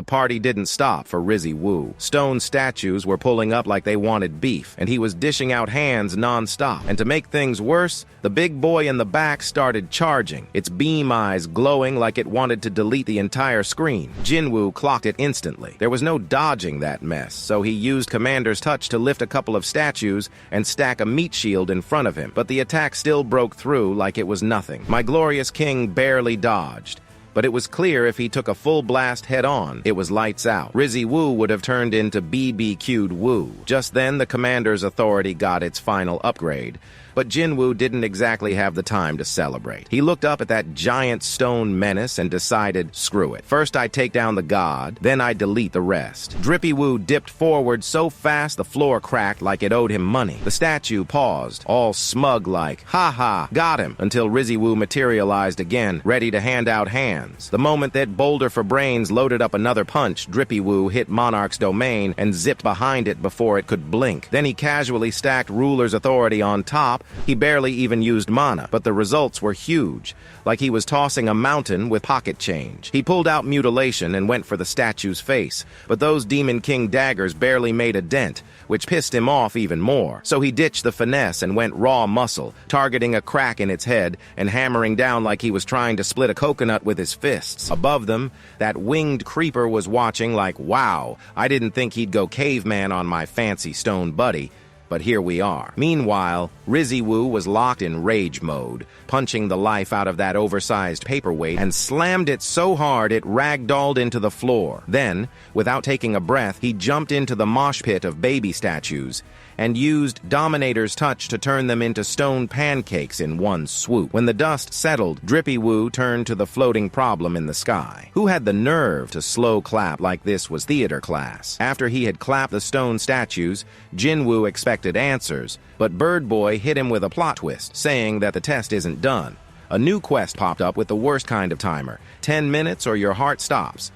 party didn't stop for Jinwoo. Stone statues were pulling up like they wanted beef, and he was dishing out hands non-stop. And to make things worse, the big boy in the back started charging, its beam eyes glowing like it wanted to delete the entire screen. Jinwoo clocked it instantly. There was no dodging that mess, so he used Commander's touch to lift a couple of statues and stack a meat shield in front of him, but the attack still broke through like it was nothing. My glorious king barely dodged, but it was clear if he took a full blast head-on, it was lights out. Jinwoo would have turned into BBQ'd Woo. Just then, the commander's authority got its final upgrade, but Jinwoo didn't exactly have the time to celebrate. He looked up at that giant stone menace and decided, screw it. First I take down the god, then I delete the rest. Jinwoo dipped forward so fast the floor cracked like it owed him money. The statue paused, all smug like, ha ha, got him, until Jinwoo materialized again, ready to hand out hands. The moment that Boulder for Brains loaded up another punch, Jinwoo hit Monarch's domain and zipped behind it before it could blink. Then he casually stacked Ruler's authority on top. He barely even used mana, but the results were huge, like he was tossing a mountain with pocket change. He pulled out Mutilation and went for the statue's face, but those Demon King daggers barely made a dent, which pissed him off even more. So he ditched the finesse and went raw muscle, targeting a crack in its head and hammering down like he was trying to split a coconut with his fists. Above them, that winged creeper was watching like, wow, I didn't think he'd go caveman on my fancy stone buddy. But here we are. Meanwhile, Jinwoo was locked in rage mode, punching the life out of that oversized paperweight and slammed it so hard it ragdolled into the floor. Then, without taking a breath, he jumped into the mosh pit of baby statues and used Dominator's touch to turn them into stone pancakes in one swoop. When the dust settled, Jinwoo turned to the floating problem in the sky. Who had the nerve to slow clap like this was theater class? After he had clapped the stone statues, Jinwoo expected answers, but Bird Boy hit him with a plot twist, saying that the test isn't done. A new quest popped up with the worst kind of timer. 10 minutes or your heart stops.